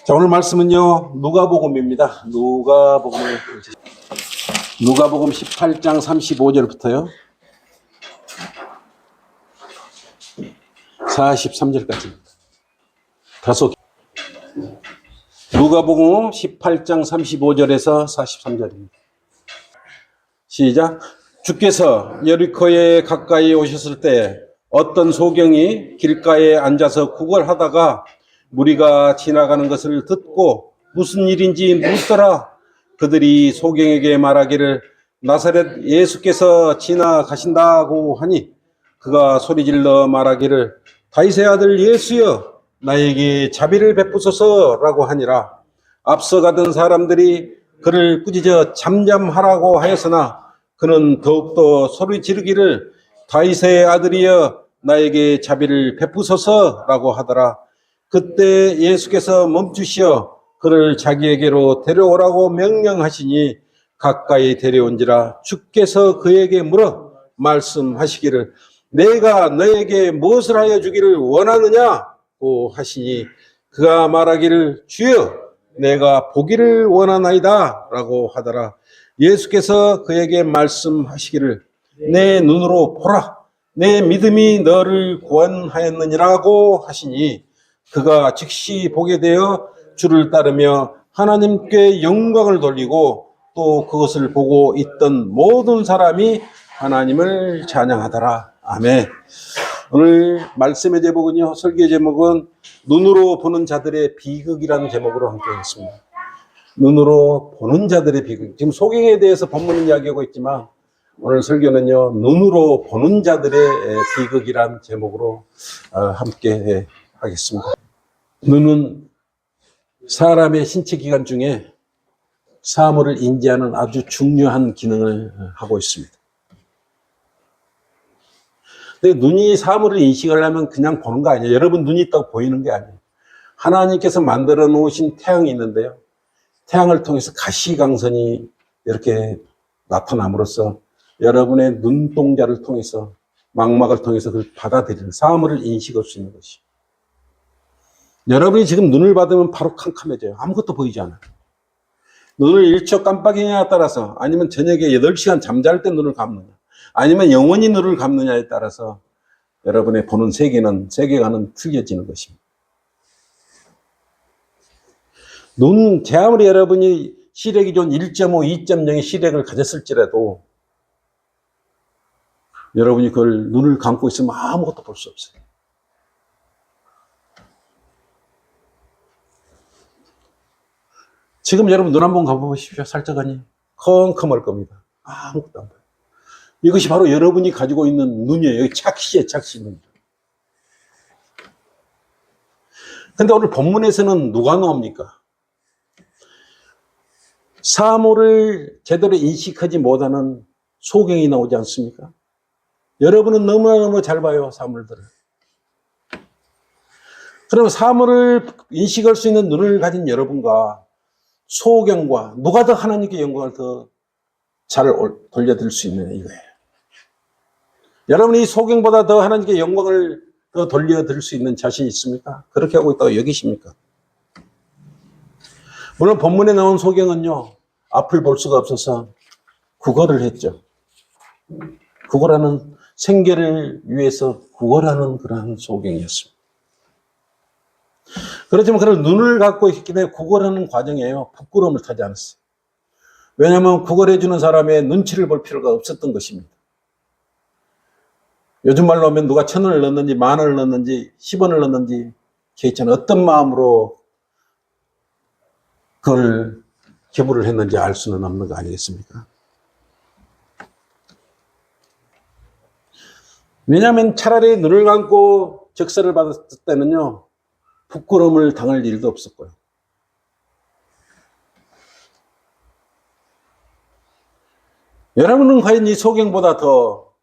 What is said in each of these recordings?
자, 오늘 말씀은요, 누가복음입니다. 누가복음 18장 35절부터요, 43절까지입니다. 다소 누가복음 18장 35절에서 43절입니다. 시작. 주께서 여리코에 가까이 오셨을 때 어떤 소경이 길가에 앉아서 구걸하다가 무리가 지나가는 것을 듣고 무슨 일인지 묻더라. 그들이 소경에게 말하기를 나사렛 예수께서 지나가신다고 하니 그가 소리질러 말하기를 다윗의 아들 예수여 나에게 자비를 베푸소서라고 하니라. 앞서가던 사람들이 그를 꾸짖어 잠잠하라고 하였으나 그는 더욱더 소리 지르기를 다윗의 아들이여 나에게 자비를 베푸소서라고 하더라. 그때 예수께서 멈추시어 그를 자기에게로 데려오라고 명령하시니 가까이 데려온지라. 주께서 그에게 물어 말씀하시기를 내가 너에게 무엇을 하여 주기를 원하느냐고 하시니 그가 말하기를 주여 내가 보기를 원하나이다 라고 하더라. 예수께서 그에게 말씀하시기를 내 눈으로 보라 내 믿음이 너를 구원하였느니라고 하시니 그가 즉시 보게 되어 주를 따르며 하나님께 영광을 돌리고 또 그것을 보고 있던 모든 사람이 하나님을 찬양하더라. 아멘. 오늘 말씀의 제목은요, 설교 제목은 눈으로 보는 자들의 비극이라는 제목으로 함께 했습니다. 눈으로 보는 자들의 비극. 지금 소경에 대해서 본문은 이야기하고 있지만 오늘 설교는요, 눈으로 보는 자들의 비극이라는 제목으로 함께 하겠습니다. 눈은 사람의 신체 기관 중에 사물을 인지하는 아주 중요한 기능을 하고 있습니다. 근데 눈이 사물을 인식하려면 그냥 보는 거 아니에요. 여러분 눈이 있다고 보이는 게 아니에요. 하나님께서 만들어 놓으신 태양이 있는데요. 태양을 통해서 가시광선이 이렇게 나타남으로써 여러분의 눈동자를 통해서 망막을 통해서 그걸 받아들이는 사물을 인식할 수 있는 것이. 여러분이 지금 눈을 받으면 바로 캄캄해져요. 아무것도 보이지 않아요. 눈을 1초 깜빡이냐에 따라서 아니면 저녁에 8시간 잠잘 때 눈을 감느냐 아니면 영원히 눈을 감느냐에 따라서 여러분의 보는 세계관은 틀려지는 것입니다. 제 아무리 여러분이 시력이 좋은 1.5, 2.0의 시력을 가졌을지라도 여러분이 그걸 눈을 감고 있으면 아무것도 볼 수 없어요. 지금 여러분 눈 한번 감아보십시오. 살짝하니 컴컴할 겁니다. 아무것도 안 보여요. 이것이 바로 여러분이 가지고 있는 눈이에요. 여기 착시 눈. 근데 오늘 본문에서는 누가 나옵니까? 사물을 제대로 인식하지 못하는 소경이 나오지 않습니까? 여러분은 너무너무 잘 봐요, 사물들을. 그럼 사물을 인식할 수 있는 눈을 가진 여러분과 소경과 누가 더 하나님께 영광을 더 잘 돌려드릴 수 있느냐 이거예요. 여러분이 이 소경보다 더 하나님께 영광을 더 돌려드릴 수 있는 자신이 있습니까? 그렇게 하고 있다고 여기십니까? 물론 본문에 나온 소경은요, 앞을 볼 수가 없어서 구걸을 했죠. 구걸하는 생계를 위해서 구걸하는 그러한 소경이었습니다. 그렇지만 그런 눈을 갖고 있기 때문에 구걸하는 과정에요, 부끄러움을 타지 않았어요. 왜냐하면 구걸해주는 사람의 눈치를 볼 필요가 없었던 것입니다. 요즘 말로 하면 누가 1,000원을 넣는지 10,000원을 넣는지 10원을 넣는지 개인적인 어떤 마음으로 그걸 기부를 했는지 알 수는 없는 거 아니겠습니까? 왜냐하면 차라리 눈을 감고 적세를 받았을 때는요, 부끄러움을 당할 일도 없었고요. 여러분은 과연 이 소경보다 더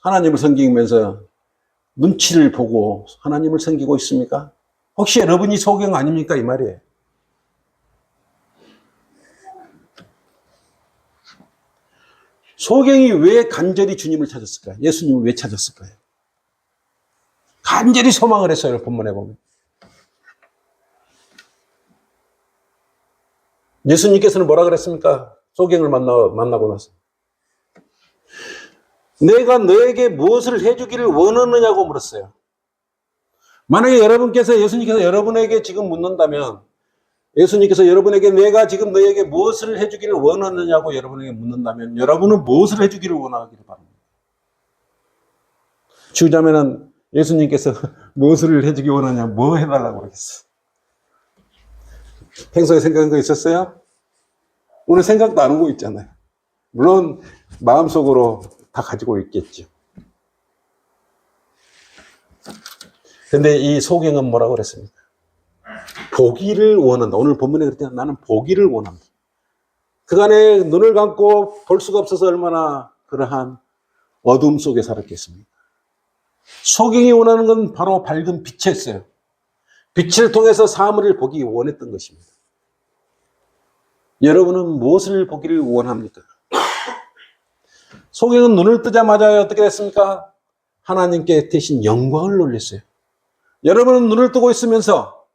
하나님을 섬기면서 눈치를 보고 하나님을 섬기고 있습니까? 혹시 여러분이 소경 아닙니까? 이 말이에요. 소경이 왜 간절히 주님을 찾았을까요? 예수님을 왜 찾았을까요? 간절히 소망을 했어요. 본문에 보면. 예수님께서는 뭐라 그랬습니까? 소경을 만나고 나서. 내가 너에게 무엇을 해주기를 원하느냐고 물었어요. 만약에 예수님께서 여러분에게 지금 묻는다면, 예수님께서 여러분에게 내가 지금 너에게 무엇을 해주기를 원하느냐고 여러분에게 묻는다면, 여러분은 무엇을 해주기를 원하기를 바랍니다. 주자면은 예수님께서 무엇을 해주기 원하냐, 뭐 해달라고 그러겠어. 평소에 생각한 거 있었어요? 오늘 생각도 안 하고 있잖아요. 물론 마음속으로 다 가지고 있겠죠. 근데 이 소경은 뭐라고 그랬습니까? 보기를 원한다. 오늘 본문에 그랬잖아요. 나는 보기를 원한다. 그간에 눈을 감고 볼 수가 없어서 얼마나 그러한 어둠 속에 살았겠습니까? 소경이 원하는 건 바로 밝은 빛이었어요. 빛을 통해서 사물을 보기 원했던 것입니다. 여러분은 무엇을 보기를 원합니까? 소경은 눈을 뜨자마자 어떻게 됐습니까? 하나님께 대신 영광을 돌렸어요. 여러분은 눈을 뜨고 있으면서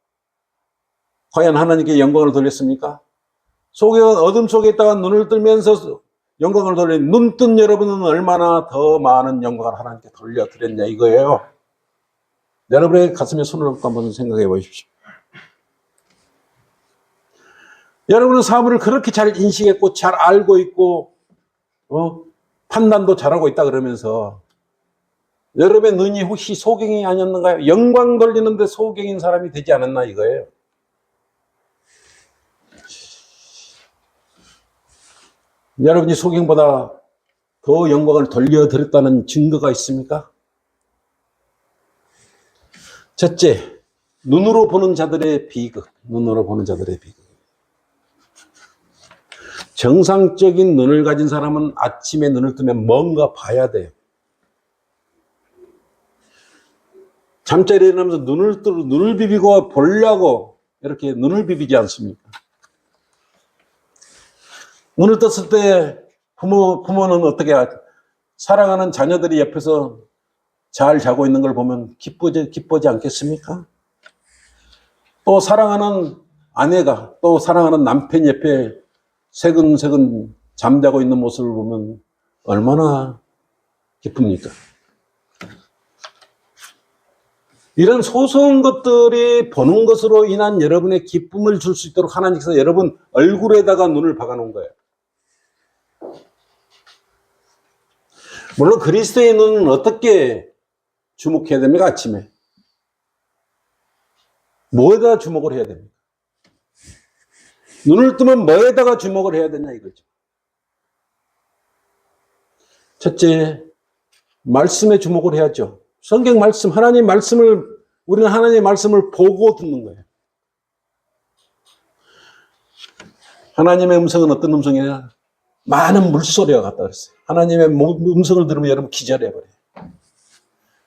과연 하나님께 영광을 돌렸습니까? 소경은 어둠 속에 있다가 눈을 뜨면서 영광을 돌린 눈 뜬 여러분은 얼마나 더 많은 영광을 하나님께 돌려드렸냐 이거예요. 여러분의 가슴에 손을 얹고 한번 생각해 보십시오. 여러분은 사물을 그렇게 잘 인식했고 잘 알고 있고 판단도 잘하고 있다 그러면서 여러분의 눈이 혹시 소경이 아니었는가요? 영광 돌리는데 소경인 사람이 되지 않았나 이거예요. 여러분이 소경보다 더 영광을 돌려드렸다는 증거가 있습니까? 첫째, 눈으로 보는 자들의 비극. 눈으로 보는 자들의 비극. 정상적인 눈을 가진 사람은 아침에 눈을 뜨면 뭔가 봐야 돼요. 잠자리에 일어나면서 눈을 비비고 보려고 이렇게 눈을 비비지 않습니까? 눈을 떴을 때 부모는 어떻게 사랑하는 자녀들이 옆에서 잘 자고 있는 걸 보면 기쁘지 않겠습니까? 또 사랑하는 아내가 또 사랑하는 남편 옆에 새근새근 잠자고 있는 모습을 보면 얼마나 기쁩니까? 이런 소소한 것들이 보는 것으로 인한 여러분의 기쁨을 줄 수 있도록 하나님께서 여러분 얼굴에다가 눈을 박아놓은 거예요. 물론 그리스도의 눈은 어떻게 주목해야 됩니까? 아침에. 뭐에다 주목을 해야 됩니까? 눈을 뜨면 뭐에다가 주목을 해야 되냐 이거죠. 첫째, 말씀에 주목을 해야죠. 성경 말씀, 우리는 하나님의 말씀을 보고 듣는 거예요. 하나님의 음성은 어떤 음성이냐? 많은 물소리와 같다 그랬어요. 하나님의 음성을 들으면 여러분 기절해버려요.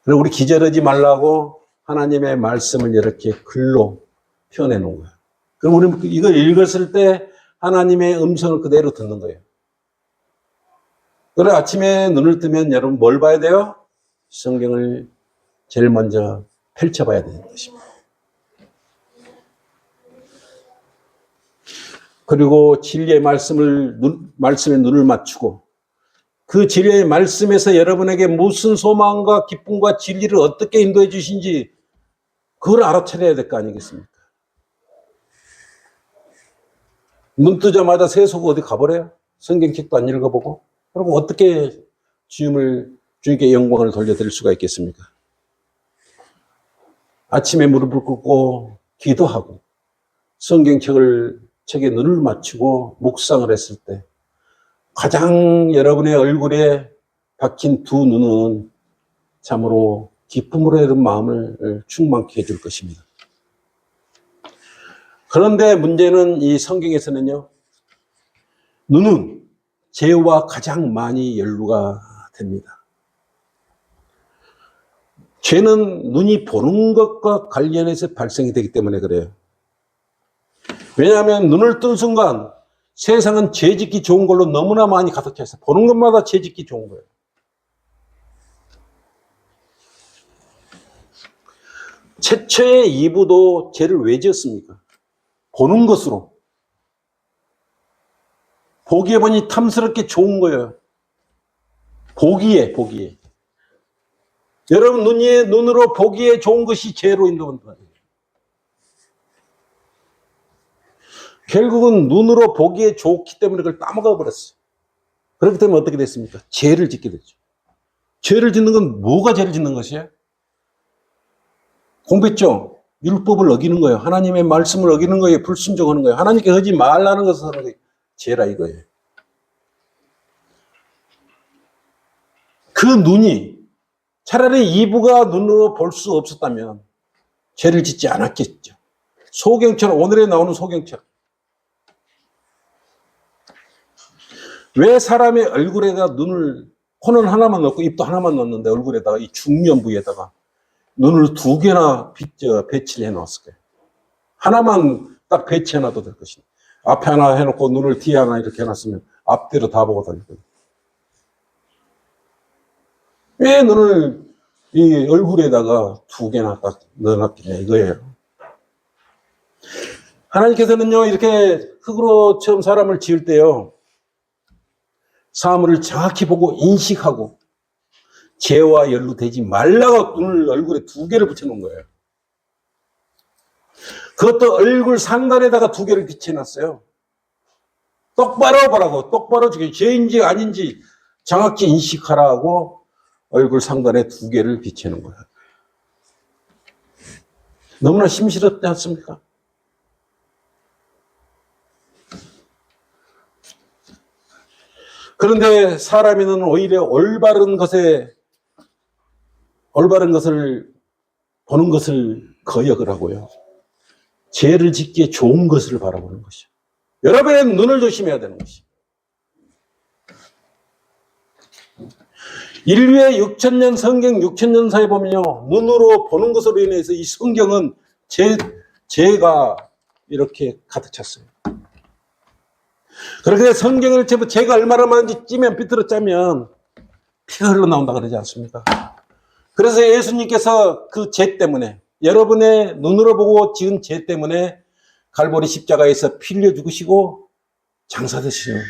그리고 우리 기절하지 말라고 하나님의 말씀을 이렇게 글로 표현해 놓은 거예요. 그럼 우리는 이걸 읽었을 때 하나님의 음성을 그대로 듣는 거예요. 그래 아침에 눈을 뜨면 여러분 뭘 봐야 돼요? 성경을 제일 먼저 펼쳐봐야 되는 것입니다. 그리고 진리의 말씀에 눈을 맞추고 그 진리의 말씀에서 여러분에게 무슨 소망과 기쁨과 진리를 어떻게 인도해 주신지 그걸 알아차려야 될 거 아니겠습니까? 눈 뜨자마자 세수고 어디 가버려요? 성경책도 안 읽어보고? 그럼 어떻게 주님께 영광을 돌려드릴 수가 있겠습니까? 아침에 무릎을 꿇고 기도하고 책에 눈을 맞추고 묵상을 했을 때 가장 여러분의 얼굴에 박힌 두 눈은 참으로 기쁨으로 여러분 마음을 충만케 해줄 것입니다. 그런데 문제는 이 성경에서는요, 눈은 죄와 가장 많이 연루가 됩니다. 죄는 눈이 보는 것과 관련해서 발생이 되기 때문에 그래요. 왜냐하면 눈을 뜬 순간 세상은 죄 짓기 좋은 걸로 너무나 많이 가득해 있어요. 보는 것마다 죄 짓기 좋은 거예요. 최초의 이브도 죄를 왜 지었습니까? 보는 것으로. 보기에 보니 탐스럽게 좋은 거예요. 보기에. 여러분 눈으로 보기에 좋은 것이 죄로 인도한다. 결국은 눈으로 보기에 좋기 때문에 그걸 따먹어 버렸어요. 그렇기 때문에 어떻게 됐습니까? 죄를 짓게 됐죠. 죄를 짓는 건 뭐가 죄를 짓는 것이에요? 공부했죠? 율법을 어기는 거예요. 하나님의 말씀을 어기는 거예요. 불순종하는 거예요. 하나님께 하지 말라는 것을 하는 거예요. 죄라 이거예요. 그 눈이 차라리 이브가 눈으로 볼 수 없었다면 죄를 짓지 않았겠죠. 소경처럼, 오늘에 나오는 소경처럼. 왜 사람의 얼굴에다 코는 하나만 넣고 입도 하나만 넣었는데 얼굴에다가 이 중년 부위에다가 눈을 두 개나 배치를 해놓았을까요? 하나만 딱 배치해놔도 될 것이니. 앞에 하나 해놓고 눈을 뒤에 하나 이렇게 해놨으면 앞뒤로 다 보고 다니거든요. 왜 눈을 이 얼굴에다가 두 개나 딱 넣어놨겠냐 이거예요. 하나님께서는요, 이렇게 흙으로 처음 사람을 지을 때요, 사물을 정확히 보고 인식하고 죄와 연루되지 말라고 눈을 얼굴에 두 개를 붙여놓은 거예요. 그것도 얼굴 상단에다가 두 개를 비춰놨어요. 똑바로 보라고, 똑바로 죄인지 아닌지 정확히 인식하라고 얼굴 상단에 두 개를 비춰놓은 거예요. 너무나 심시럽지 않습니까? 그런데 사람이는 오히려 올바른 것을 보는 것을 거역을 하고요. 죄를 짓기에 좋은 것을 바라보는 것이요. 여러분의 눈을 조심해야 되는 것이요. 인류의 6,000년 성경 6,000년사에 보면요, 눈으로 보는 것으로 인해서 이 성경은 죄가 이렇게 가득 찼어요. 그렇게 성경을 죄가 얼마나 많은지 찌면 삐뚤어 짜면 피가 흘러나온다 그러지 않습니까? 그래서 예수님께서 그 죄 때문에, 여러분의 눈으로 보고 지은 죄 때문에 갈보리 십자가에서 피 흘려 죽으시고 장사되시는,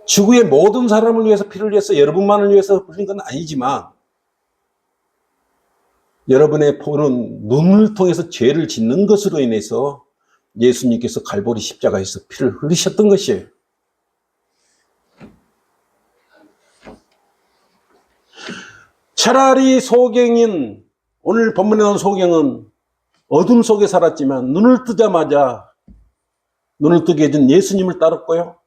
지구의 모든 사람을 위해서 피를 흘려서 여러분만을 위해서 흘린 건 아니지만 여러분의 보는 눈을 통해서 죄를 짓는 것으로 인해서 예수님께서 갈보리 십자가에서 피를 흘리셨던 것이에요. 차라리 소경인, 오늘 본문에 나온 소경은 어둠 속에 살았지만 눈을 뜨자마자 눈을 뜨게 해준 예수님을 따랐고요.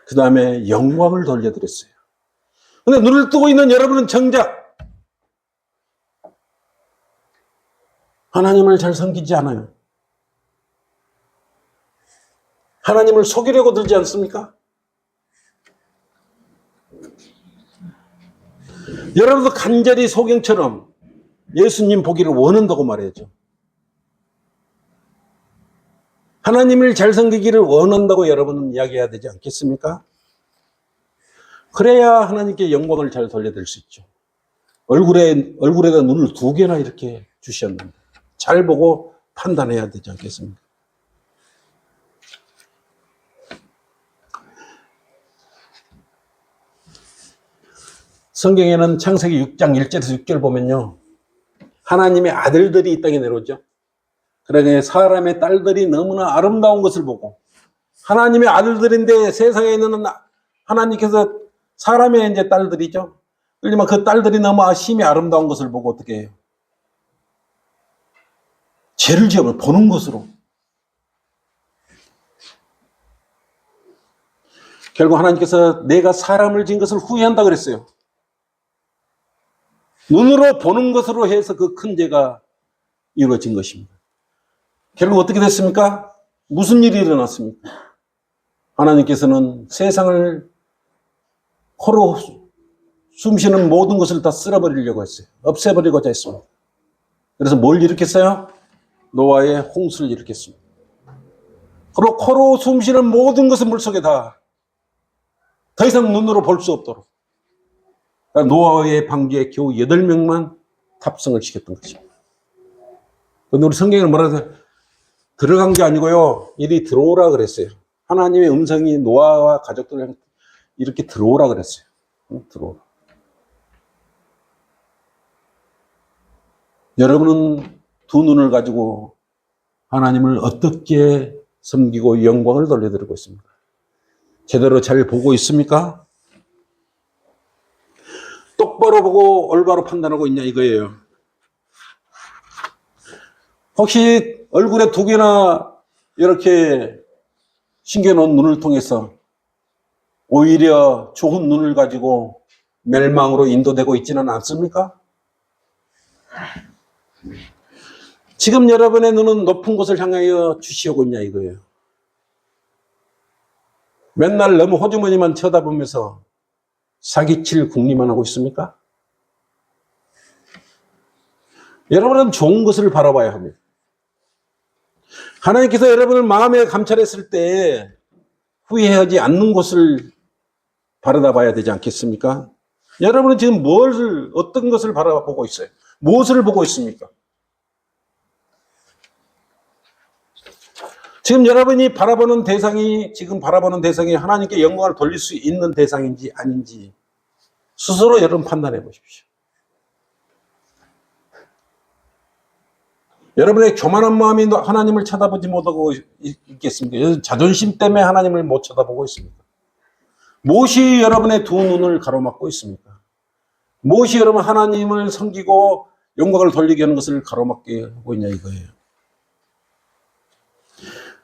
그 다음에 영광을 돌려드렸어요. 근데 눈을 뜨고 있는 여러분은 정작 하나님을 잘 섬기지 않아요. 하나님을 속이려고 들지 않습니까? 여러분도 간절히 소경처럼 예수님 보기를 원한다고 말해야죠. 하나님을 잘 섬기기를 원한다고 여러분은 이야기해야 되지 않겠습니까? 그래야 하나님께 영광을 잘 돌려드릴 수 있죠. 얼굴에다 눈을 두 개나 이렇게 주셨는데 잘 보고 판단해야 되지 않겠습니까? 성경에는 창세기 6장 1절에서 6절 보면요, 하나님의 아들들이 이 땅에 내려오죠. 그러니까 사람의 딸들이 너무나 아름다운 것을 보고, 하나님의 아들들인데 세상에 있는 하나님께서 사람의 이제 딸들이죠. 그러지만 그 딸들이 너무 심히 아름다운 것을 보고 어떻게 해요? 죄를 지어 보는 것으로. 결국 하나님께서 내가 사람을 지은 것을 후회한다 그랬어요. 눈으로 보는 것으로 해서 그 큰 죄가 이루어진 것입니다. 결국 어떻게 됐습니까? 무슨 일이 일어났습니까? 하나님께서는 세상을 코로 숨쉬는 모든 것을 다 쓸어버리려고 했어요. 없애버리고자 했습니다. 그래서 뭘 일으켰어요? 노아의 홍수를 일으켰습니다. 그리고 코로 숨쉬는 모든 것을 물속에 더 이상 눈으로 볼 수 없도록 노아의 방주에 겨우 8명만 탑승을 시켰던 것입니다. 근데 우리 성경에는 뭐라 해서 들어간 게 아니고요, 이리 들어오라 그랬어요. 하나님의 음성이 노아와 가족들을 이렇게 들어오라 그랬어요. 들어오라. 여러분은 두 눈을 가지고 하나님을 어떻게 섬기고 영광을 돌려드리고 있습니까? 제대로 잘 보고 있습니까? 똑바로 보고 올바로 판단하고 있냐 이거예요. 혹시 얼굴에 두 개나 이렇게 신겨놓은 눈을 통해서 오히려 좋은 눈을 가지고 멸망으로 인도되고 있지는 않습니까? 지금 여러분의 눈은 높은 곳을 향하여 주시오고 있냐 이거예요. 맨날 너무 호주머니만 쳐다보면서 사기칠 궁리만 하고 있습니까? 여러분은 좋은 것을 바라봐야 합니다. 하나님께서 여러분을 마음에 감찰했을 때 후회하지 않는 것을 바라다 봐야 되지 않겠습니까? 여러분은 지금 어떤 것을 바라보고 있어요? 무엇을 보고 있습니까? 지금 여러분이 지금 바라보는 대상이 하나님께 영광을 돌릴 수 있는 대상인지 아닌지 스스로 여러분 판단해 보십시오. 여러분의 교만한 마음이 하나님을 쳐다보지 못하고 있겠습니까? 자존심 때문에 하나님을 못 쳐다보고 있습니까? 무엇이 여러분의 두 눈을 가로막고 있습니까? 무엇이 여러분 하나님을 섬기고 영광을 돌리게 하는 것을 가로막게 하고 있냐 이거예요.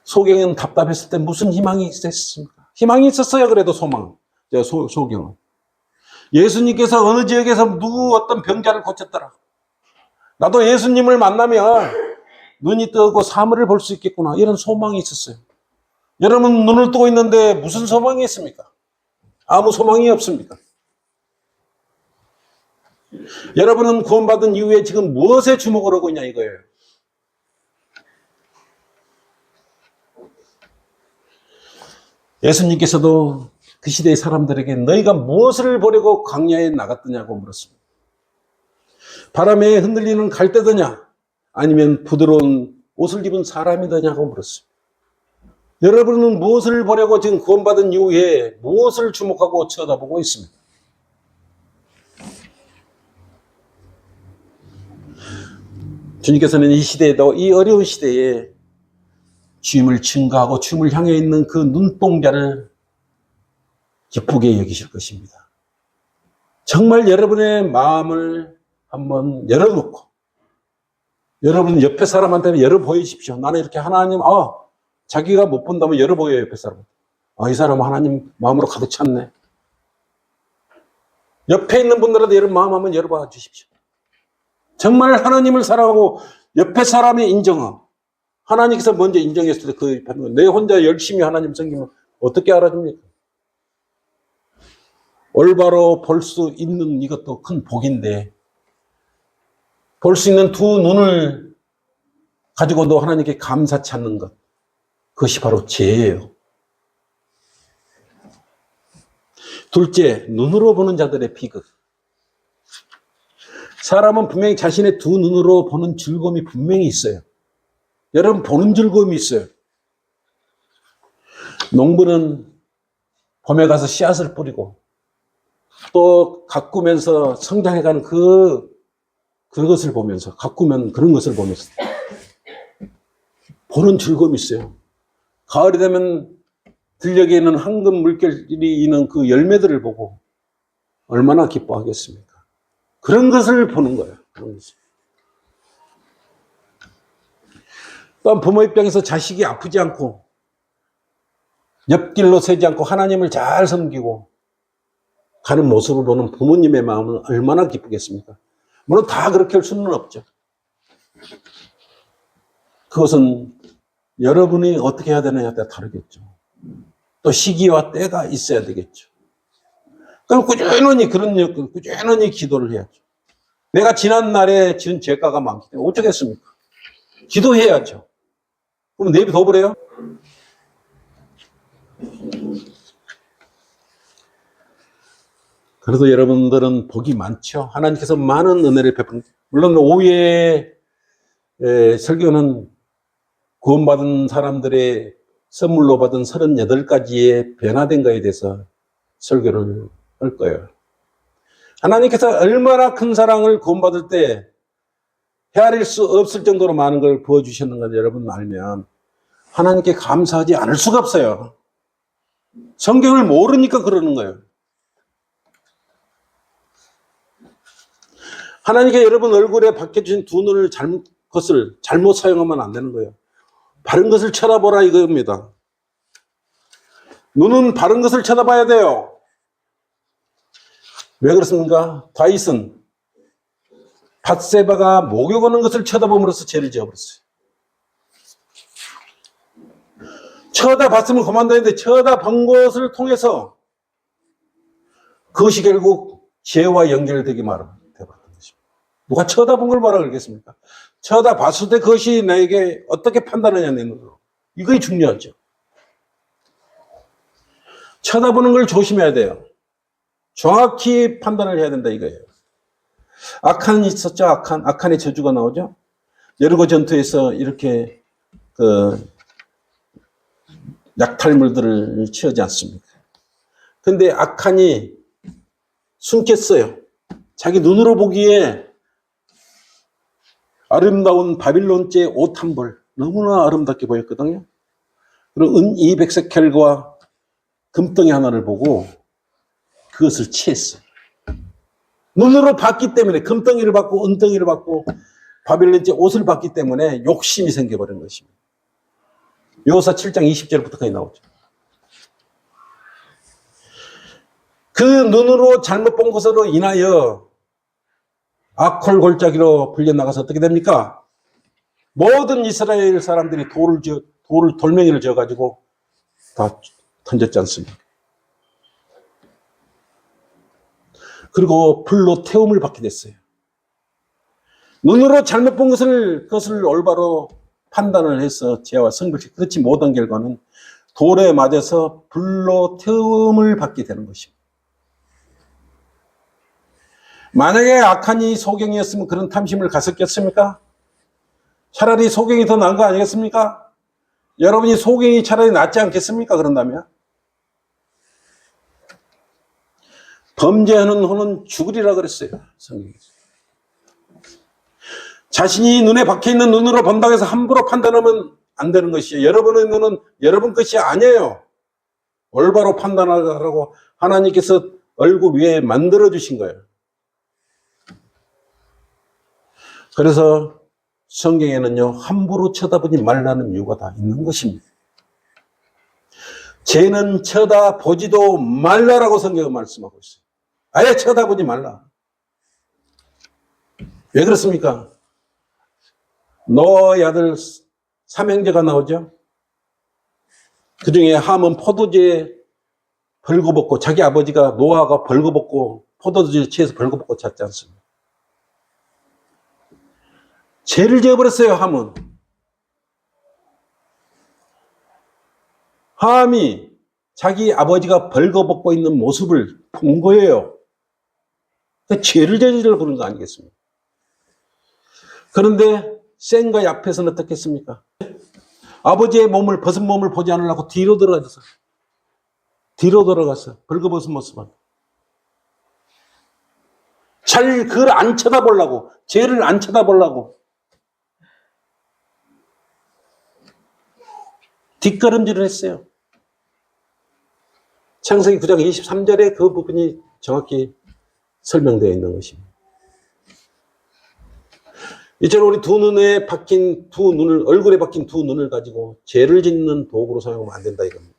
소경은 답답했을 때 무슨 희망이 있었습니까? 희망이 있었어요. 그래도 소경은. 예수님께서 어느 지역에서 어떤 병자를 고쳤더라. 나도 예수님을 만나면 눈이 뜨고 사물을 볼 수 있겠구나. 이런 소망이 있었어요. 여러분 눈을 뜨고 있는데 무슨 소망이 있습니까? 아무 소망이 없습니까? 여러분은 구원받은 이후에 지금 무엇에 주목을 하고 있냐 이거예요. 예수님께서도 그 시대의 사람들에게 너희가 무엇을 보려고 광야에 나갔더냐고 물었습니다. 바람에 흔들리는 갈대더냐 아니면 부드러운 옷을 입은 사람이더냐고 물었습니다. 여러분은 무엇을 보려고 지금 구원받은 이후에 무엇을 주목하고 쳐다보고 있습니까? 주님께서는 이 시대에도 이 어려운 시대에 주님을 증거하고 주님을 향해 있는 그 눈동자를 기쁘게 여기실 것입니다. 정말 여러분의 마음을 한번 열어놓고 여러분 옆에 사람한테 열어 보이십시오. 나는 이렇게 하나님 자기가 못 본다면 열어 보여요. 옆에 사람한테. 이 사람은 하나님 마음으로 가득 찼네. 옆에 있는 분들한테 여러분 마음 한번 열어봐 주십시오. 정말 하나님을 사랑하고 옆에 사람의 인정하고 하나님께서 먼저 인정했을 때 내 혼자 열심히 하나님 섬기면 어떻게 알아줍니까? 올바로 볼 수 있는 이것도 큰 복인데 볼 수 있는 두 눈을 가지고도 하나님께 감사치 않는 것 그것이 바로 죄예요. 둘째, 눈으로 보는 자들의 비극. 사람은 분명히 자신의 두 눈으로 보는 즐거움이 분명히 있어요. 여러분 보는 즐거움이 있어요. 농부는 봄에 가서 씨앗을 뿌리고 또 가꾸면서 성장해가는 그것을 보면서 가꾸면 그런 것을 보면서 보는 즐거움이 있어요. 가을이 되면 들녘에 있는 황금 물결이 있는 그 열매들을 보고 얼마나 기뻐하겠습니까? 그런 것을 보는 거예요. 그런 것을. 또한 부모 입장에서 자식이 아프지 않고 옆길로 새지 않고 하나님을 잘 섬기고 가는 모습을 보는 부모님의 마음은 얼마나 기쁘겠습니까? 물론 다 그렇게 할 수는 없죠. 그것은 여러분이 어떻게 해야 되느냐에 따라 다르겠죠. 또 시기와 때가 있어야 되겠죠. 그럼 꾸준히 기도를 해야죠. 내가 지난 날에 지은 죄가가 많기 때문에 어쩌겠습니까? 기도해야죠. 그럼 내비둬버려요? 그래도 여러분들은 복이 많죠. 하나님께서 많은 은혜를 베푼. 물론 오후에 설교는 구원받은 사람들의 선물로 받은 38가지의 변화된 거에 대해서 설교를 할 거예요. 하나님께서 얼마나 큰 사랑을 구원받을 때 헤아릴 수 없을 정도로 많은 걸 부어주셨는가 여러분 알면 하나님께 감사하지 않을 수가 없어요. 성경을 모르니까 그러는 거예요. 하나님께 여러분 얼굴에 박혀주신 두 눈을 것을 잘못 사용하면 안 되는 거예요. 바른 것을 쳐다보라 이겁니다. 눈은 바른 것을 쳐다봐야 돼요. 왜 그렇습니까? 다윗은 밧세바가 목욕하는 것을 쳐다봄으로써 죄를 지어버렸어요. 쳐다봤으면 그만뒀는데 쳐다본 것을 통해서 그것이 결국 죄와 연결되게 되버렸던 것입니다. 누가 쳐다본 걸 뭐라 그러겠습니까? 쳐다봤을 때 그것이 나에게 어떻게 판단하냐는 거죠. 이것이 중요하죠. 쳐다보는 걸 조심해야 돼요. 정확히 판단을 해야 된다 이거예요. 아칸이 있었죠. 아칸의 저주가 나오죠. 여리고 전투에서 이렇게 약탈물들을 취하지 않습니까? 근데 아칸이 숨겼어요. 자기 눈으로 보기에 아름다운 바빌론제 옷 한 벌 너무나 아름답게 보였거든요. 그리고 은 200세켈과 금덩이 하나를 보고 그것을 취했어요. 눈으로 봤기 때문에 금덩이를 받고 은덩이를 받고 바빌론제 옷을 봤기 때문에 욕심이 생겨버린 것입니다. 여호수아 7장 20절부터까지 나오죠. 그 눈으로 잘못 본 것으로 인하여 아콜 골짜기로 불려나가서 어떻게 됩니까? 모든 이스라엘 사람들이 돌멩이를 지어가지고 다 던졌지 않습니까? 그리고 불로 태움을 받게 됐어요. 눈으로 잘못 본 그것을 올바로 판단을 해서 죄와 성별시 그렇지 못한 결과는 돌에 맞아서 불로 태움을 받게 되는 것입니다. 만약에 아칸이 소경이었으면 그런 탐심을 갔었겠습니까? 차라리 소경이 더 나은 거 아니겠습니까? 여러분이 소경이 차라리 낫지 않겠습니까? 그런다면 범죄하는 혼은 죽으리라 그랬어요. 성경에서. 자신이 눈에 박혀있는 눈으로 본다고 해서 함부로 판단하면 안 되는 것이에요. 여러분의 눈은 여러분 것이 아니에요. 올바로 판단하라고 하나님께서 얼굴 위에 만들어주신 거예요. 그래서 성경에는요, 함부로 쳐다보지 말라는 이유가 다 있는 것입니다. 죄는 쳐다보지도 말라라고 성경은 말씀하고 있어요. 아예 쳐다보지 말라. 왜 그렇습니까? 노아의 아들 삼형제가 나오죠. 그 중에 함은 포도주에 벌거벗고 자기 아버지가 노아가 벌거벗고 포도주에 취해서 벌거벗고 잤지 않습니까? 죄를 지어버렸어요. 함은. 함이 자기 아버지가 벌거벗고 있는 모습을 본 거예요. 죄를 저지르려고 그런 거 아니겠습니까? 그런데 셈과 야펫은 어떻겠습니까? 아버지의 벗은 몸을 보지 않으려고 뒤로 돌아갔어. 벌거벗은 모습은. 그걸 안 쳐다보려고, 죄를 안 쳐다보려고. 뒷걸음질을 했어요. 창세기 9장 23절에 그 부분이 정확히 설명되어 있는 것입니다. 이처럼 우리 얼굴에 박힌 두 눈을 가지고 죄를 짓는 도구로 사용하면 안 된다 이겁니다.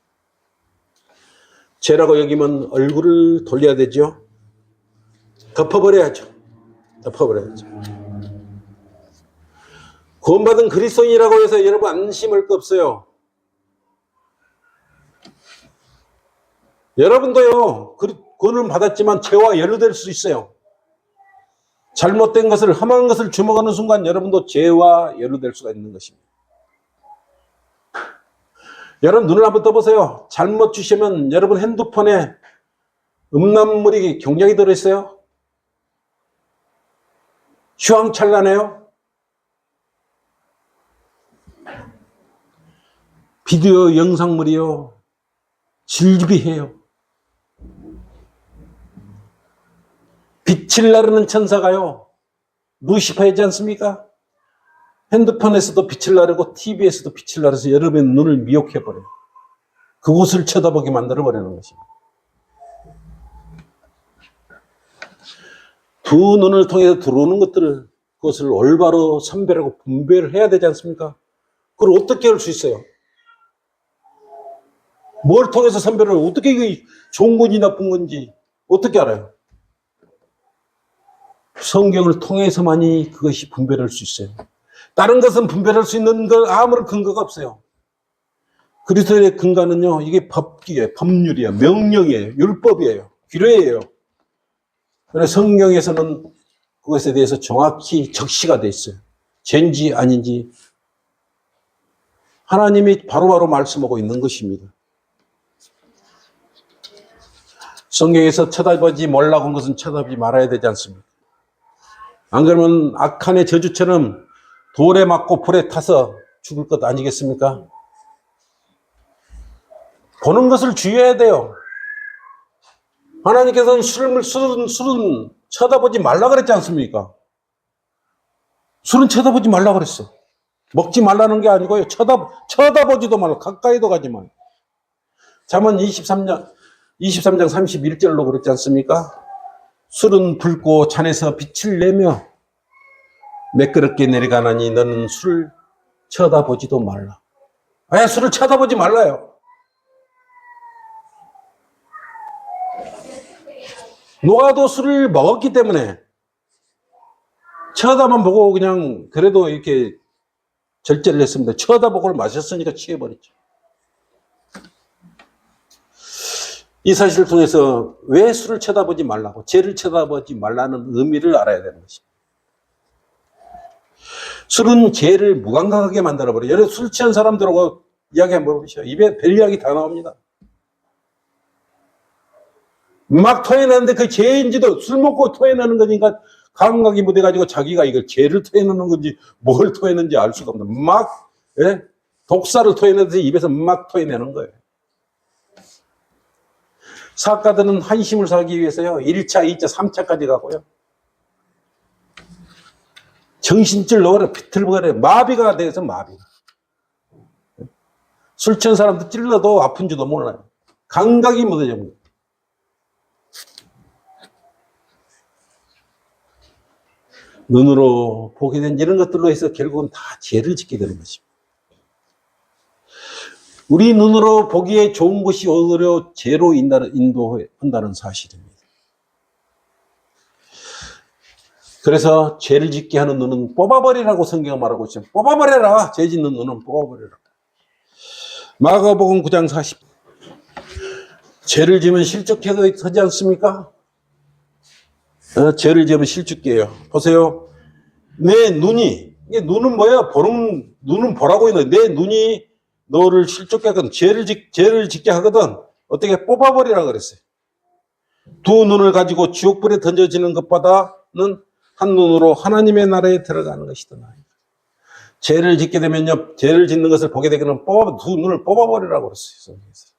죄라고 여기면 얼굴을 돌려야 되죠. 덮어버려야죠. 구원받은 그리스도인이라고 해서 여러분 안심할 거 없어요. 여러분도요, 구원을 받았지만 죄와 연루될 수 있어요. 잘못된 것을, 험한 것을 주목하는 순간 여러분도 죄와 연루될 수가 있는 것입니다. 여러분 눈을 한번 떠보세요. 잘못 주시면 여러분 핸드폰에 음란물이 굉장히 들어있어요. 휘황찬란해요. 비디오 영상물이요. 질비해요. 빛을 나르는 천사가요. 루시퍼이지 않습니까? 핸드폰에서도 빛을 나르고 TV에서도 빛을 나르서 여러분의 눈을 미혹해버려요. 그곳을 쳐다보게 만들어버리는 것입니다. 두 눈을 통해서 들어오는 것들을 그것을 올바로 선별하고 분별을 해야 되지 않습니까? 그걸 어떻게 할 수 있어요? 뭘 통해서 선별을, 어떻게 이게 좋은 건지 나쁜 건지 어떻게 알아요? 성경을 통해서만이 그것이 분별할 수 있어요. 다른 것은 분별할 수 있는 걸 아무런 근거가 없어요. 그리스도의 근거는요, 이게 법기예요, 법률이에요, 명령이에요, 율법이에요, 규례예요. 그래서 성경에서는 그것에 대해서 정확히 적시가 돼 있어요. 죄인지 아닌지 하나님이 바로바로 말씀하고 있는 것입니다. 성경에서 쳐다보지 말라고 한 것은 쳐다보지 말아야 되지 않습니까? 안 그러면 악한의 저주처럼 돌에 맞고 불에 타서 죽을 것 아니겠습니까? 보는 것을 주의해야 돼요. 하나님께서는 술은 쳐다보지 말라 그랬지 않습니까? 술은 쳐다보지 말라 그랬어. 먹지 말라는 게 아니고요. 쳐다보지도 말라. 가까이도 가지 마. 잠언 23장 31절로 그랬지 않습니까? 술은 붉고 잔에서 빛을 내며 매끄럽게 내려가나니 너는 술을 쳐다보지도 말라. 왜 술을 쳐다보지 말라요? 노아도 술을 먹었기 때문에 쳐다만 보고 그냥 그래도 이렇게 절제를 했습니다. 쳐다보고 마셨으니까 취해버렸죠. 이 사실을 통해서 왜 술을 쳐다보지 말라고, 죄를 쳐다보지 말라는 의미를 알아야 되는 것입니다. 술은 죄를 무감각하게 만들어버려요. 여러분 술 취한 사람들하고 이야기 한번 해보시죠. 입에 별 이야기 다 나옵니다. 막 토해내는데 그 죄인지도 술 먹고 토해내는 거니까 감각이 묻어가지고 자기가 이걸 죄를 토해내는 건지 뭘 토해내는지 알 수가 없는 막 예? 독사를 토해내듯이 입에서 막 토해내는 거예요. 사업가들은 한심을 사기 위해서요 1차, 2차, 3차까지 가고요 정신줄 넣어라 비틀거려 마비가 돼서 마비가 술 취한 사람도 찔러도 아픈 줄도 몰라요. 감각이 묻어집니다. 눈으로 보게 된 이런 것들로 해서 결국은 다 죄를 짓게 되는 것입니다. 우리 눈으로 보기에 좋은 것이 오히려 죄로 인도한다는 사실입니다. 그래서 죄를 짓게 하는 눈은 뽑아버리라고 성경은 말하고 있어요. 뽑아버려라. 죄 짓는 눈은 뽑아버려라. 마가복음 9장 40. 죄를 지면 실족해도 하지 않습니까? 죄를 지으면 실족해요. 보세요. 내 눈이, 이게 눈은 뭐야? 눈은 보라고 있는데, 내 눈이 너를 실족해 하거든. 죄를 짓게 하거든. 어떻게 뽑아버리라 그랬어요. 두 눈을 가지고 지옥불에 던져지는 것보다는 한 눈으로 하나님의 나라에 들어가는 것이 더 나아요. 죄를 짓게 되면요, 죄를 짓는 것을 보게 되면 두 눈을 뽑아버리라고 그랬어요. 성경에서.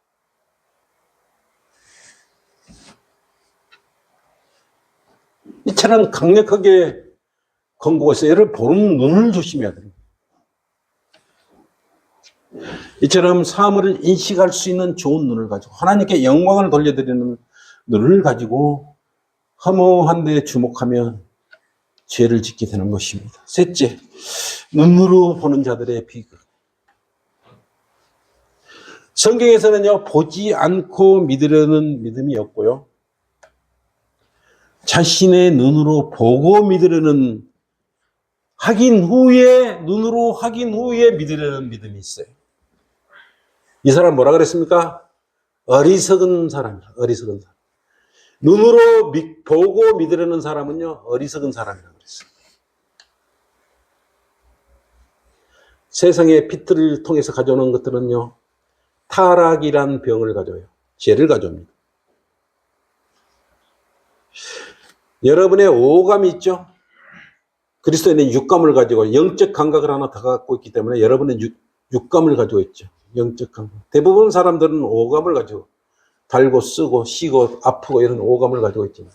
이처럼 강력하게 권고가 있어요. 얘를 보는 눈을 조심해야 됩니다. 이처럼 사물을 인식할 수 있는 좋은 눈을 가지고 하나님께 영광을 돌려드리는 눈을 가지고 허무한 데 주목하면 죄를 짓게 되는 것입니다. 셋째, 눈으로 보는 자들의 비극. 성경에서는요, 보지 않고 믿으려는 믿음이 없고요. 자신의 눈으로 보고 믿으려는 눈으로 확인 후에 믿으려는 믿음이 있어요. 이 사람 뭐라 그랬습니까? 어리석은 사람이라, 어리석은 사람. 눈으로 보고 믿으려는 사람은요, 어리석은 사람이라고 그랬어요. 세상의 피트를 통해서 가져오는 것들은요, 타락이란 병을 가져와요. 죄를 가져옵니다. 여러분의 오감이 있죠? 그리스도인은 육감을 가지고 영적 감각을 하나 더 갖고 있기 때문에 여러분은 육감을 가지고 있죠. 영적 감각. 대부분 사람들은 오감을 가지고 달고 쓰고 쉬고 아프고 이런 오감을 가지고 있지만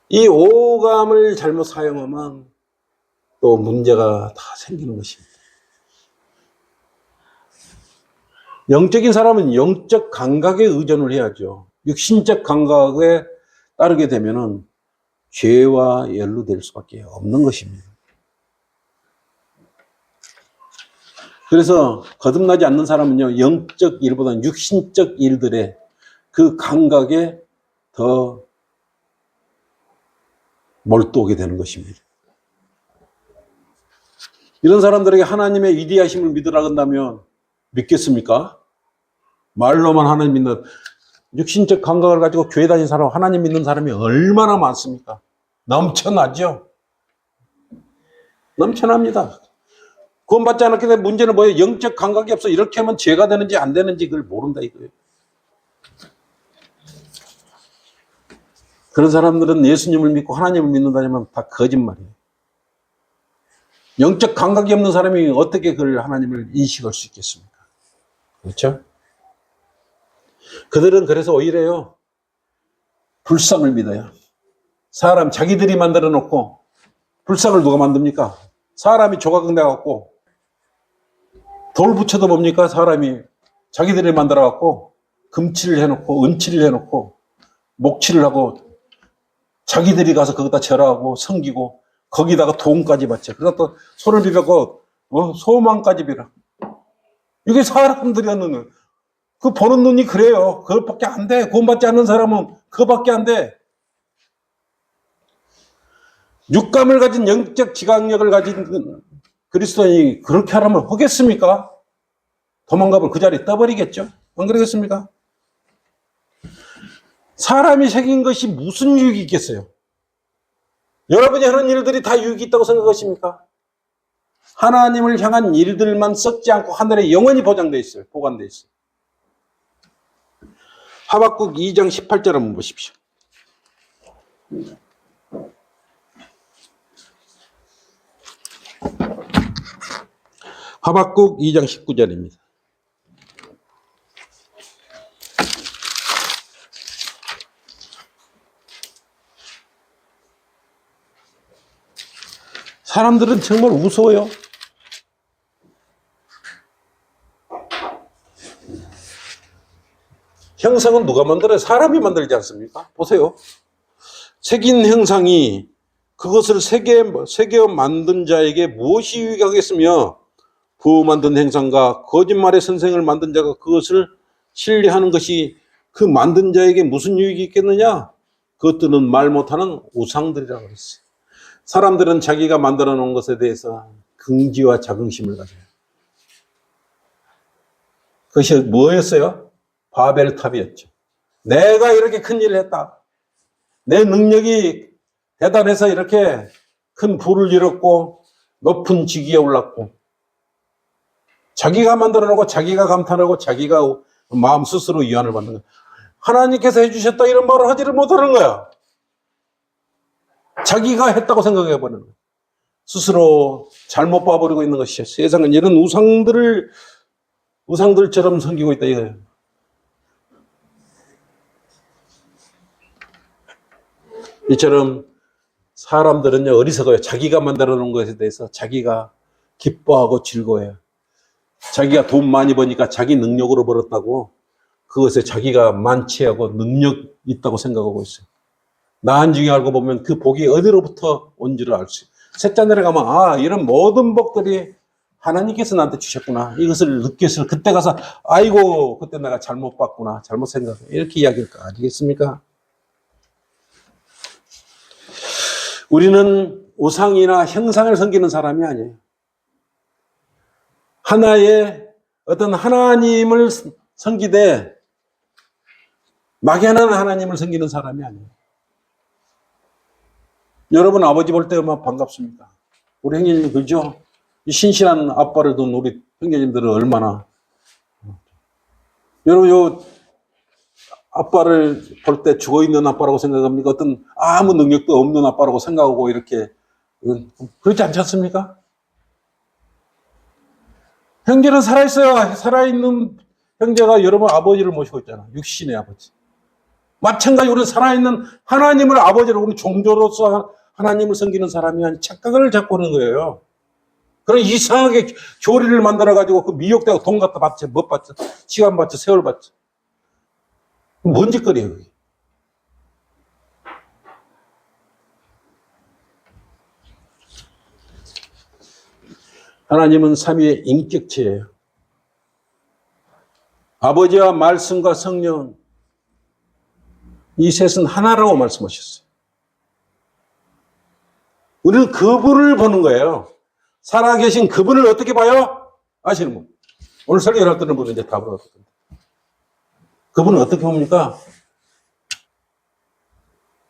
이 오감을 잘못 사용하면 또 문제가 다 생기는 것입니다. 영적인 사람은 영적 감각에 의존을 해야죠. 육신적 감각에 따르게 되면은 죄와 연루될 수밖에 없는 것입니다. 그래서 거듭나지 않는 사람은요, 영적 일보다는 육신적 일들에 그 감각에 더 몰두하게 되는 것입니다. 이런 사람들에게 하나님의 위대하심을 믿으라 한다면 믿겠습니까? 말로만 하나님 믿는, 육신적 감각을 가지고 교회 다니는 사람, 하나님 믿는 사람이 얼마나 많습니까? 넘쳐나죠? 넘쳐납니다. 구원받지 않았기 때문에 문제는 뭐예요? 영적 감각이 없어. 이렇게 하면 죄가 되는지 안 되는지 그걸 모른다 이거예요. 그런 사람들은 예수님을 믿고 하나님을 믿는다면 다 거짓말이에요. 영적 감각이 없는 사람이 어떻게 그걸 하나님을 인식할 수 있겠습니까? 그렇죠? 그들은 그래서 오히려요, 불상을 믿어요. 사람 자기들이 만들어 놓고, 불상을 누가 만듭니까? 사람이 조각 내갖고, 돌 붙여도 뭡니까? 사람이 자기들이 만들어 갖고, 금칠을 해놓고, 은칠을 해놓고, 목칠을 하고, 자기들이 가서 거기다 절하고, 섬기고, 거기다가 돈까지 받죠. 그러다 또 손을 비벼고, 소망까지 빌어. 이게 사람들이 하는, 그 보는 눈이 그래요. 그것밖에 안 돼. 구원받지 않는 사람은 그것밖에 안 돼. 육감을 가진 영적 지각력을 가진 그리스도인이 그렇게 하라면 하겠습니까? 도망가면 그 자리에 떠버리겠죠? 안 그러겠습니까? 사람이 새긴 것이 무슨 유익이 있겠어요? 여러분이 하는 일들이 다 유익이 있다고 생각하십니까? 하나님을 향한 일들만 썩지 않고 하늘에 영원히 보장되어 있어요. 보관되어 있어요. 하박국 2장 18절 한번 보십시오. 하박국 2장 19절입니다. 사람들은 정말 우스워요. 형상은 누가 만들어요? 사람이 만들지 않습니까? 보세요. 새긴 형상이 그것을 새겨 만든 자에게 무엇이 유익하겠으며 부어 만든 형상과 거짓말의 선생을 만든 자가 그것을 신뢰하는 것이 그 만든 자에게 무슨 유익이 있겠느냐? 그것들은 말 못하는 우상들이라고 했어요. 사람들은 자기가 만들어 놓은 것에 대해서 긍지와 자긍심을 가져요. 그것이 뭐였어요? 바벨탑이었죠. 내가 이렇게 큰 일을 했다. 내 능력이 대단해서 이렇게 큰 부를 이뤘고 높은 직위에 올랐고 자기가 만들어 놓고 자기가 감탄하고 자기가 마음 스스로 위안을 받는 거야. 하나님께서 해주셨다 이런 말을 하지를 못하는 거야. 자기가 했다고 생각해버리는 거야. 스스로 잘못 봐버리고 있는 것이죠. 세상은 이런 우상들처럼 섬기고 있다 이거예요. 이처럼 사람들은요, 어리석어요. 자기가 만들어 놓은 것에 대해서 자기가 기뻐하고 즐거워해요. 자기가 돈 많이 버니까 자기 능력으로 벌었다고 그것에 자기가 만취하고 능력 있다고 생각하고 있어요. 나중에 알고 보면 그 복이 어디로부터 온 줄을 알 수 있어요. 셋째 날에 가면 이런 모든 복들이 하나님께서 나한테 주셨구나. 이것을 느꼈을 그때 가서 아이고 그때 내가 잘못 봤구나. 잘못 생각해. 이렇게 이야기할 거 아니겠습니까? 우리는 우상이나 형상을 섬기는 사람이 아니에요. 하나의 어떤 하나님을 섬기되 막연한 하나님을 섬기는 사람이 아니에요. 여러분 아버지 볼 때만 반갑습니까? 우리 형제님 그죠? 이 신실한 아빠를 둔 우리 형제님들은 얼마나 여러분 요 아빠를 볼 때 죽어있는 아빠라고 생각합니까? 어떤 아무 능력도 없는 아빠라고 생각하고 이렇게 그렇지 않지 않습니까? 형제는 살아있어요. 살아있는 형제가 여러분 아버지를 모시고 있잖아. 육신의 아버지. 마찬가지 우리는 살아있는 하나님을 아버지로, 우리 종조로서 하나님을 섬기는 사람이 한 착각을 잡고 하는 거예요. 그런 이상하게 교리를 만들어가지고 그 미혹되고 돈 갖다 받지, 못 받지, 시간 받지, 세월 받지. 뭔 짓거리예요, 그게. 하나님은 삼위의 인격체예요. 아버지와 말씀과 성령, 이 셋은 하나라고 말씀하셨어요. 우리는 그분을 보는 거예요. 살아계신 그분을 어떻게 봐요? 아시는 분. 오늘 설교를 할 때는 분은 이제 답을 얻을 겁니다. 그분은 어떻게 봅니까?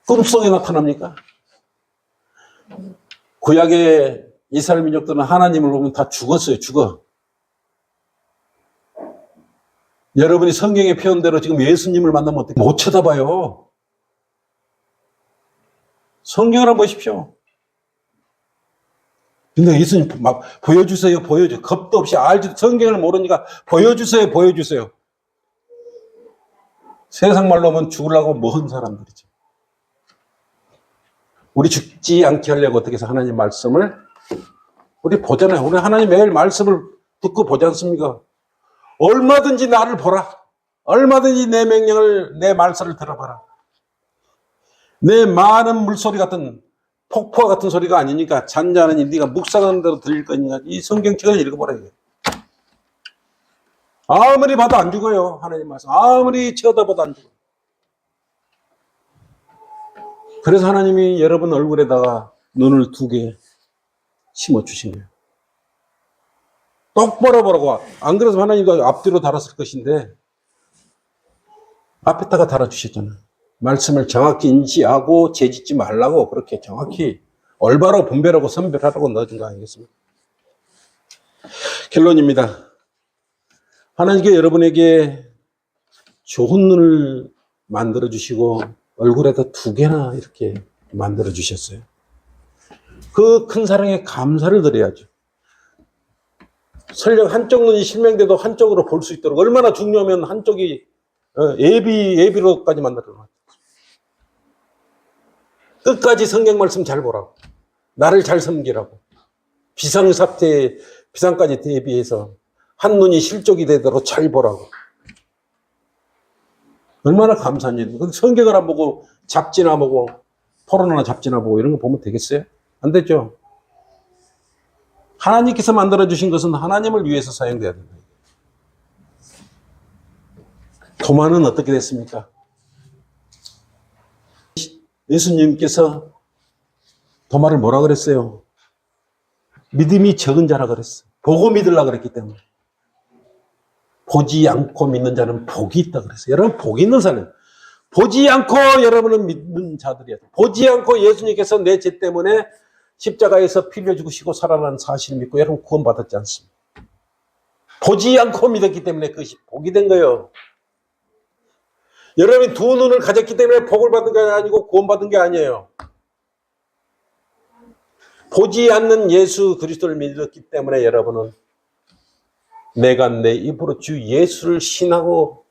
꿈속에 나타납니까? 구약의 이스라엘 민족들은 하나님을 보면 다 죽었어요. 죽어. 여러분이 성경에 표현대로 지금 예수님을 만나면 어떻게 못 쳐다봐요. 성경을 한번 보십시오. 근데 예수님 막 보여주세요. 보여줘. 겁도 없이 알지도 성경을 모르니까 보여주세요. 보여주세요. 세상 말로 하면 죽으려고 먼 사람들이죠. 우리 죽지 않게 하려고 어떻게 해서 하나님 말씀을 우리 보잖아요. 우리 하나님 매일 말씀을 듣고 보지 않습니까? 얼마든지 나를 보라. 얼마든지 내 명령을, 내 말씀을 들어봐라. 내 많은 물소리 같은, 폭포와 같은 소리가 아니니까 잔잔하니 네가 묵상하는 대로 들릴 거니까 이 성경책을 읽어보라. 아무리 봐도 안 죽어요. 하나님 말씀. 아무리 쳐다봐도 안 죽어요. 그래서 하나님이 여러분 얼굴에다가 눈을 2개 심어주신 거예요. 똑바로 보라고. 안 그래서 하나님도 앞뒤로 달았을 것인데 앞에다가 달아주셨잖아요. 말씀을 정확히 인지하고 재짓지 말라고 그렇게 정확히 올바로 분별하고 선별하라고 넣어준 거 아니겠습니까? 결론입니다. 하나님께 여러분에게 좋은 눈을 만들어주시고 얼굴에다 2개나 이렇게 만들어주셨어요. 그 큰 사랑에 감사를 드려야죠. 설령 한쪽 눈이 실명돼도 한쪽으로 볼 수 있도록 얼마나 중요하면 한쪽이 예비로까지 만들어놔요. 끝까지 성경 말씀 잘 보라고. 나를 잘 섬기라고. 비상사태에, 비상까지 대비해서 한 눈이 실족이 되도록 잘 보라고. 얼마나 감사한 일입니까? 성경을 안 보고 잡지나 보고 포르노나 잡지나 보고 이런 거 보면 되겠어요? 안 되죠? 하나님께서 만들어주신 것은 하나님을 위해서 사용돼야 된다. 도마는 어떻게 됐습니까? 예수님께서 도마를 뭐라 그랬어요? 믿음이 적은 자라 그랬어요. 보고 믿으려고 그랬기 때문에. 보지 않고 믿는 자는 복이 있다 그랬어요. 여러분, 복이 있는 사람. 보지 않고 여러분은 믿는 자들이야. 보지 않고 예수님께서 내 죄 때문에 십자가에서 피 흘려 죽으시고 살아난 사실을 믿고 여러분 구원받았지 않습니까? 보지 않고 믿었기 때문에 그것이 복이 된 거예요. 여러분이 2 눈을 가졌기 때문에 복을 받은 게 아니고 구원받은 게 아니에요. 보지 않는 예수 그리스도를 믿었기 때문에 여러분은 내가 내 입으로 주 예수를 신하고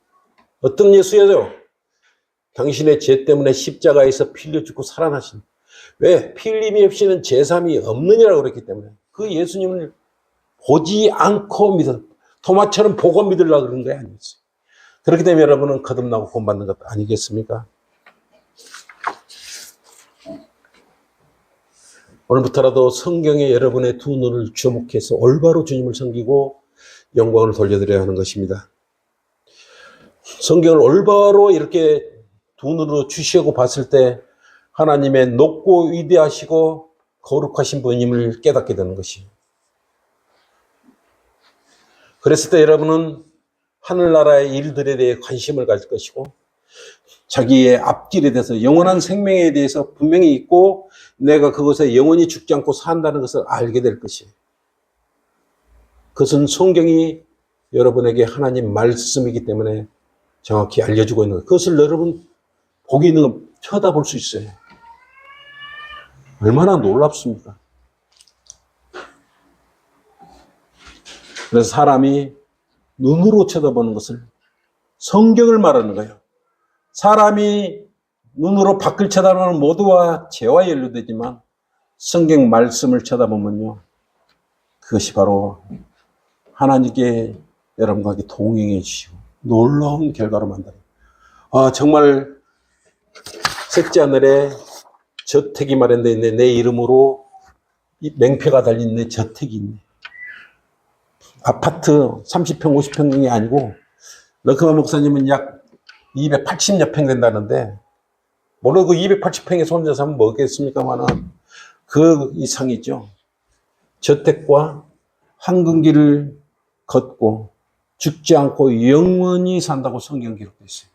어떤 예수예요? 당신의 죄 때문에 십자가에서 피 흘려 죽고 살아나신. 왜? 피 흘림이 없이는 제삼이 없느니라고 그랬기 때문에 그 예수님을 보지 않고 믿어. 토마처럼 보고 믿으려고 그런 게 아니었어요. 그렇기 때문에 여러분은 거듭나고 구원받는 것 아니겠습니까? 오늘부터라도 성경에 여러분의 2 눈을 주목해서 올바로 주님을 섬기고 영광을 돌려드려야 하는 것입니다. 성경을 올바로 이렇게 2 눈으로 주시고 봤을 때 하나님의 높고 위대하시고 거룩하신 분임을 깨닫게 되는 것이에요. 그랬을 때 여러분은 하늘나라의 일들에 대해 관심을 가질 것이고 자기의 앞길에 대해서 영원한 생명에 대해서 분명히 있고 내가 그것에 영원히 죽지 않고 산다는 것을 알게 될 것이에요. 그것은 성경이 여러분에게 하나님 말씀이기 때문에 정확히 알려주고 있는 거예요. 그것을 여러분 복이 있는 거 쳐다볼 수 있어요. 얼마나 놀랍습니까? 그래서 사람이 눈으로 쳐다보는 것을 성경을 말하는 거예요. 사람이 눈으로 밖을 쳐다보는 모두와 죄와 연루되지만 성경 말씀을 쳐다보면요, 그것이 바로 하나님께 여러분과 함께 동행해 주시고 놀라운 결과로 만들어요. 정말 셋째 하늘에 저택이 마련되어 있네. 내 이름으로 이 맹표가 달린 내 저택이 있네. 아파트 30평, 50평이 아니고 러크만 목사님은 약 280여 평 된다는데 물론 그 280평에서 혼자 사면 뭐겠습니까만은 그 이상이죠. 저택과 황금길을 걷고 죽지 않고 영원히 산다고 성경 기록되어 있어요.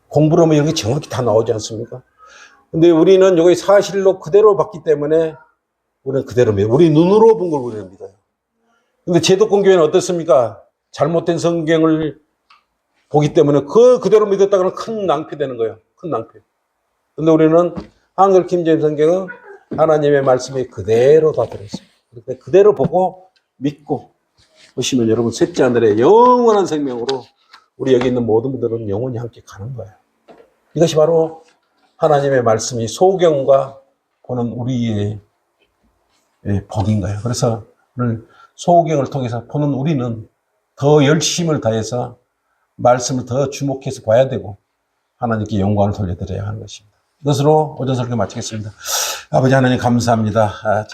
공부를 하면 이런 게 정확히 다 나오지 않습니까? 근데 우리는 여기 사실로 그대로 봤기 때문에 우리는 그대로 믿어요. 우리 눈으로 본 걸 우리는 믿어요. 근데 제독공교회는 어떻습니까? 잘못된 성경을 보기 때문에 그대로 믿었다가는 큰 낭패되는 거예요. 큰 낭패. 근데 우리는 한글 킴제임 성경은 하나님의 말씀이 그대로 다 들어있어요. 그대로 보고 믿고 보시면 여러분 셋째 하늘에 영원한 생명으로 우리 여기 있는 모든 분들은 영원히 함께 가는 거예요. 이것이 바로 하나님의 말씀이 소경과 보는 우리의 복인 거예요. 그래서 오늘 소경을 통해서 보는 우리는 더 열심을 다해서 말씀을 더 주목해서 봐야 되고 하나님께 영광을 돌려드려야 하는 것입니다. 이것으로 오전 설교 마치겠습니다. 아버지 하나님 감사합니다.